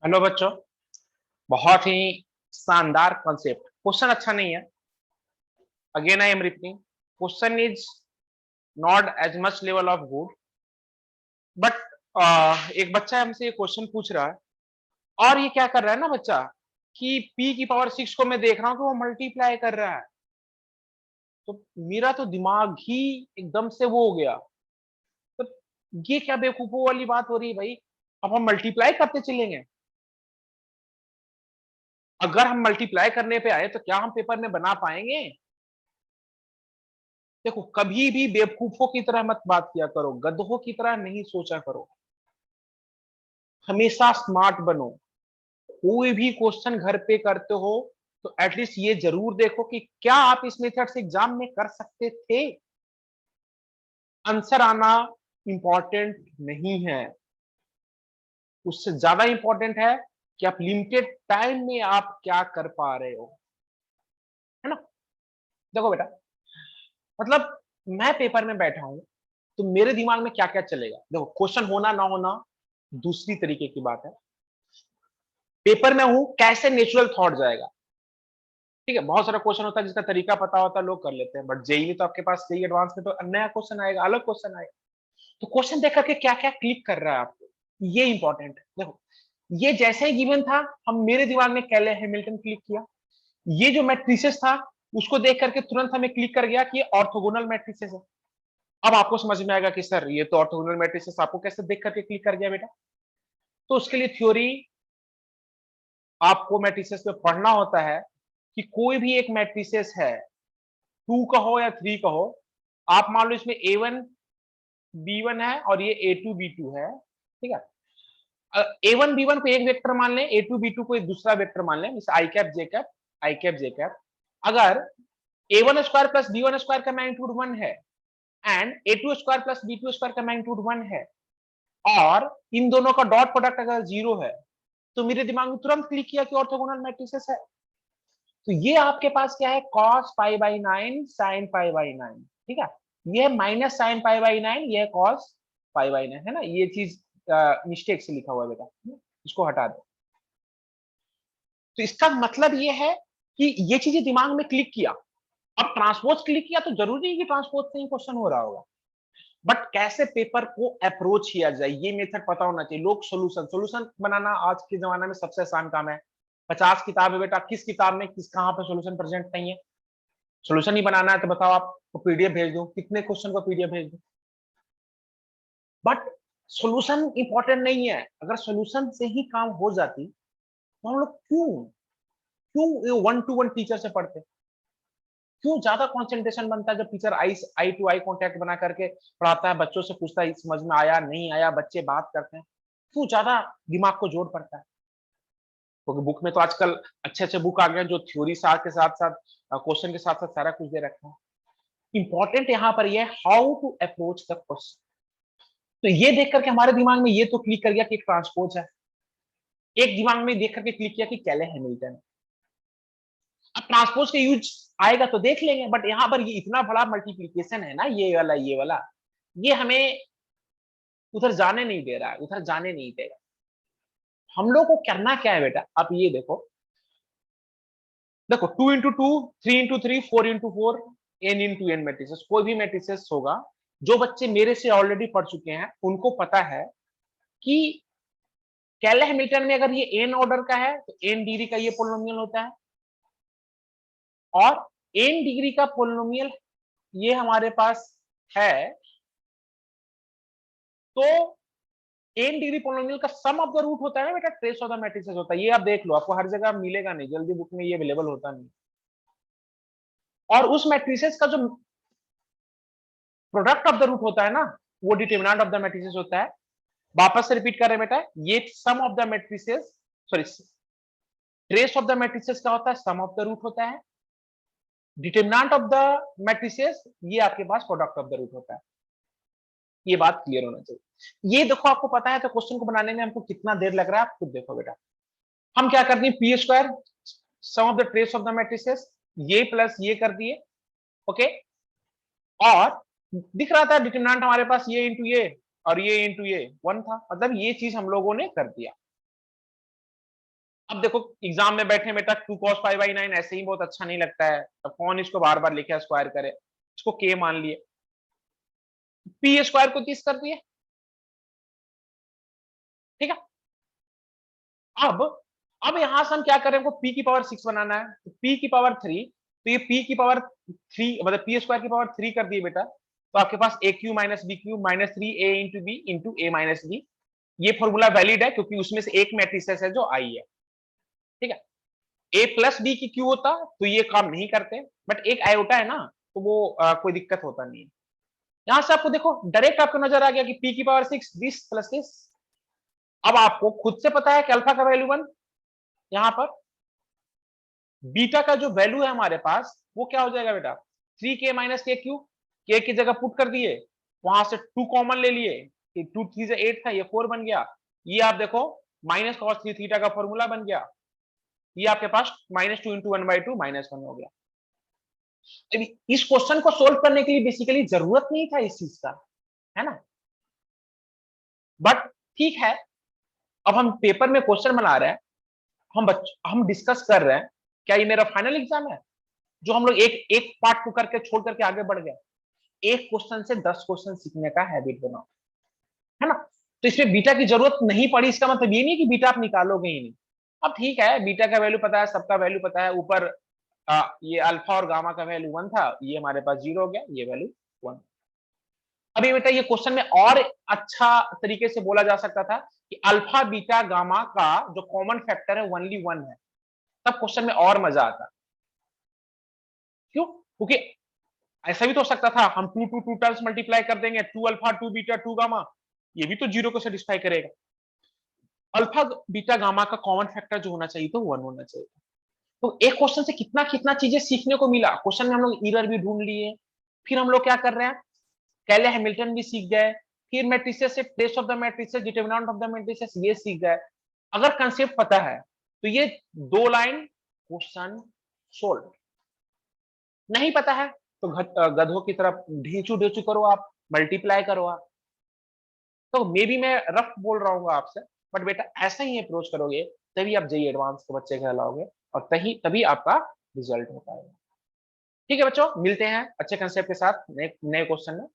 Hello बच्चों। बहुत ही शानदार कॉन्सेप्ट। क्वेश्चन अच्छा नहीं है। Again I am repeating, question is not as much level of good, but एक बच्चा हमसे ये क्वेश्चन पूछ रहा है और ये क्या कर रहा है ना बच्चा, कि p की पावर 6 को मैं देख रहा हूँ कि वो मल्टीप्लाई कर रहा है। तो मेरा तो दिमाग ही एकदम से वो हो गया। तो ये क्या बेवकूफों वाली बात हो रही है भाई। अब हम मल्टीप्लाई करते चलेंगे। अगर हम मल्टीप्लाई करने पे आए तो क्या हम पेपर में बना पाएंगे? देखो, कभी भी बेवकूफों की तरह मत बात किया करो, गधों की तरह नहीं सोचा करो। हमेशा स्मार्ट बनो। कोई भी क्वेश्चन घर पे करते हो तो एटलीस्ट ये जरूर देखो कि क्या आप इस मेथड से एग्जाम में कर सकते थे। आंसर आना इंपॉर्टेंट नहीं है, उससे ज्यादा इंपॉर्टेंट है कि आप लिमिटेड टाइम में आप क्या कर पा रहे हो, है ना। देखो बेटा, मतलब मैं पेपर में बैठा हूं तो मेरे दिमाग में क्या क्या चलेगा। देखो, क्वेश्चन होना ना होना दूसरी तरीके की बात है। पेपर में हूं, कैसे नेचुरल थॉट जाएगा। ठीक है, बहुत सारा क्वेश्चन होता है जिसका तरीका पता होता है, लोग कर लेते हैं, बट जेई में तो आपके पास जेई एडवांस में तो नया क्वेश्चन आएगा, अलग क्वेश्चन आएगा। तो क्वेश्चन देख करके क्या क्या क्लिक कर रहा है आपको, ये इंपॉर्टेंट है। देखो, ये जैसे ही गिवन था, हम मेरे दिमाग में कैले हैमिल्टन क्लिक किया। ये जो मैट्रिसेस था उसको देख करके तुरंत हमें क्लिक कर गया कि ये ऑर्थोगोनल मैट्रिसेस है। अब आपको समझ में आएगा कि सर ये तो ऑर्थोगोनल मैट्रिसेस आपको कैसे देख करके क्लिक कर गया बेटा। तो उसके लिए थ्योरी आपको मैट्रिसेस में पढ़ना होता है कि कोई भी एक मैट्रिसेस है, 2 का हो या 3 का हो। आप मान लो इसमें A1 B1 है और ये A2 B2 है, ठीक है। A1 B1 को एक वेक्टर मान लें, A2 B2 को एक दूसरा वेक्टर मान लें, जैसे आई कैप जे कैप, आई कैप जे कैप। अगर A1 square plus B1 square का मैग्नीट्यूड 1 है and A2 square plus B2 square का मैग्नीट्यूड 1 है और इन दोनों का डॉट प्रोडक्ट अगर 0 है, तो मेरे दिमाग में तुरंत क्लिक किया कि ऑर्थोगोनल मैट्रिसेस है। तो ये आपके पास क्या है, cos pi by 9 sin pi by 9, ठीक है। ये माइनस साइन पाई बाई 9, ये cos पाई बाई 9 है ना। ये चीज मिस्टेक से लिखा हुआ है बेटा, इसको हटा दो। तो इसका मतलब ये है कि ये चीजें दिमाग में क्लिक किया। अब ट्रांसपोज क्लिक किया तो जरूरी है कि ट्रांसपोज से ही क्वेश्चन हो रहा होगा, बट कैसे पेपर को अप्रोच किया जाए ये मेथड पता होना चाहिए। लोग सोल्यूशन सोल्यूशन बनाना आज के जमाने में सबसे आसान काम है। 50 किताब है बेटा, किस किताब में किस कहां पे सोल्यूशन प्रेजेंट नहीं है। सोल्यूशन ही बनाना है तो बताओ, आपको पीडीएफ भेज दूं, कितने क्वेश्चन को पीडीएफ भेज दूं। बट सोल्यूशन इंपॉर्टेंट नहीं है। अगर सोल्यूशन से ही काम हो जाती तो हम लोग क्यों क्यों वन टू वन टीचर से पढ़ते, क्यों ज्यादा कंसंट्रेशन बनता है जब teacher eye eye to eye contact बना करके पढ़ाता है, बच्चों से पूछता है समझ में आया नहीं आया, बच्चे बात करते हैं, क्यों ज्यादा दिमाग को जोर पड़ता है। क्योंकि बुक में तो आजकल अच्छे अच्छे बुक आ गए हैं जो थ्योरी साथ के साथ साथ क्वेश्चन के साथ साथ सारा कुछ दे रखा है। इंपॉर्टेंट यहाँ पर ये how to approach the question. तो ये देख करके हमारे दिमाग में ये तो क्लिक कर गया कि ट्रांसपोज है, एक दिमाग में देख करके क्लिक किया कि कैले हैमिल्टन। अब ट्रांसपोज के यूज आएगा तो देख लेंगे, बट यहाँ पर ये इतना बड़ा मल्टीप्लीकेशन है ना, ये वाला ये हमें उधर जाने नहीं दे रहा है, उधर जाने नहीं देगा। हम लोग को करना क्या है बेटा, आप ये देखो। देखो, 2 into 2, 3 into 3, 4 into 4, n into n matrices, कोई भी मैट्रिसेस होगा। जो बच्चे मेरे से ऑलरेडी पढ़ चुके हैं उनको पता है कि कैले हैमिल्टन में अगर ये n ऑर्डर का है तो n डिग्री का ये पोलिनोमियल होता है, और n डिग्री का पोलिनोमियल ये हमारे पास है। तो n डिग्री पोलिनोमियल का सम ऑफ द रूट होता है ना बेटा, ट्रेस ऑफ द मैट्रिसेस होता है। ये आप देख लो, आपको हर जगह मिलेगा नहीं, जल्दी बुक में ये अवेलेबल होता नहीं। और उस मैट्रिसेस का जो प्रोडक्ट ऑफ द रूट होता है ना, वो डिटर्मिनेंट ऑफ द मैट्रिसेस होता है। वापस से रिपीट कर रहे हैं बेटा, ये sum of the matrices, sorry, trace of the matrices का होता है, सम ऑफ द रूट होता है। डिटर्मिनेंट ऑफ द मैट्रिसेस ये आपके पास प्रोडक्ट ऑफ द रूट होता है। ये बात क्लियर होना चाहिए। ये देखो, आपको पता है तो क्वेश्चन को बनाने में हमको कितना देर लग रहा है, आप खुद देखो बेटा। हम क्या करते हैं, P square sum of the trace of the matrices, ये प्लस ये कर दिए, ओके। और दिख रहा था डिटरमिनेंट हमारे पास ये इंटू ये और ये इंटू ये 1 था, मतलब ये चीज हम लोगों ने कर दिया। अब देखो एग्जाम में बैठे बेटा 2 cos π/9 ऐसे ही बहुत अच्छा नहीं लगता है, अब कौन इसको बार बार लिखे स्क्वायर करे, इसको के मान लिए, पी स्क्वायर को 30 कर दिए, ठीक है। अब अब यहां से हम क्या करें, हमको पी की पावर 6 बनाना है, तो पी की पावर 3, तो ये पी की पावर 3 मतलब पी स्क्वायर की पावर 3 कर दिए बेटा, तो आपके पास a cube minus b cube minus 3 a into b into a minus b. ये फॉर्मूला वैलिड है क्योंकि उसमें से एक मैट्रिसेस है जो आई है, ठीक है। ए प्लस बी की क्यू होता तो ये काम नहीं करते, बट एक आयोटा है ना, तो वो कोई दिक्कत होता नहीं है। यहां से आपको देखो डायरेक्ट आपको नजर आ गया कि पी की पावर 6 दिस प्लस दिस। अब आपको खुद से पता है कि अल्फा का वैल्यू 1, यहां पर बीटा का जो वैल्यू है हमारे पास वो क्या हो जाएगा बेटा, 3k माइनस के क्यू, के की जगह पुट कर दिए, वहां से 2 कॉमन ले लिए, 2 3 से 8 था, ये 4 बन गया। ये आप देखो माइनस कॉस 3 थीटा का फॉर्मूला बन गया, ये आपके पास -2 इंटू 1/2 -1 हो गया। इस क्वेश्चन को सोल्व करने के लिए बेसिकली जरूरत नहीं था इस चीज का, है ना, बट ठीक है। अब हम पेपर में क्वेश्चन बना रहे हैं, हम डिस्कस कर रहे हैं, क्या ये मेरा फाइनल एग्जाम है जो हम लोग एक एक पार्ट को करके छोड़ करके आगे बढ़ गए। एक क्वेश्चन से 10 क्वेश्चन सीखने का हैबिट बनाओ, है ना। तो इसमें बीटा की जरूरत नहीं पड़ी, इसका मतलब ये नहीं कि बीटा आप निकालोगे ही नहीं। अब ठीक है, बीटा का वैल्यू पता है, सबका वैल्यू पता है, ऊपर ये अल्फा और गामा का वैल्यू 1 था, ये हमारे पास 0 हो गया, ये वैल्यू 1। अभी बेटा ये क्वेश्चन में और अच्छा तरीके से बोला जा सकता था कि अल्फा बीटा गामा का जो कॉमन फैक्टर है ओनली 1 है, तब क्वेश्चन में और मजा आता। क्यों? क्योंकि ऐसा भी तो हो सकता था हम 2 2 2 टाइम्स मल्टीप्लाई कर देंगे, 2 अल्फा 2 बीटा 2 गामा, ये भी तो 0 को सेटिस्फाई करेगा। अल्फा बीटा गामा का कॉमन फैक्टर जो होना चाहिए तो 1 होना चाहिए। तो एक क्वेश्चन से कितना कितना चीजें सीखने को मिला, क्वेश्चन में हम लोग एरर भी ढूंढ लिए, फिर हम लोग क्या कर रहे हैं, कैले हैमिल्टन भी सीख गए, फिर मैट्रिसेस से trace of the matrices, determinant of the matrices ये सीख गए। अगर कंसेप्ट पता है तो ये 2 लाइन क्वेश्चन सोल्व, नहीं पता है तो गधों की तरफ ढेंचू ढेंचू करो आप, मल्टीप्लाई करो आप। तो मे बी मैं रफ बोल रहा हूँ आपसे, बट बेटा ऐसा ही अप्रोच करोगे तभी आप जेई एडवांस के बच्चे कहलाओगे, और तभी तभी आपका रिजल्ट हो पाएगा। ठीक है बच्चों, मिलते हैं अच्छे कंसेप्ट के साथ नए नए क्वेश्चन में।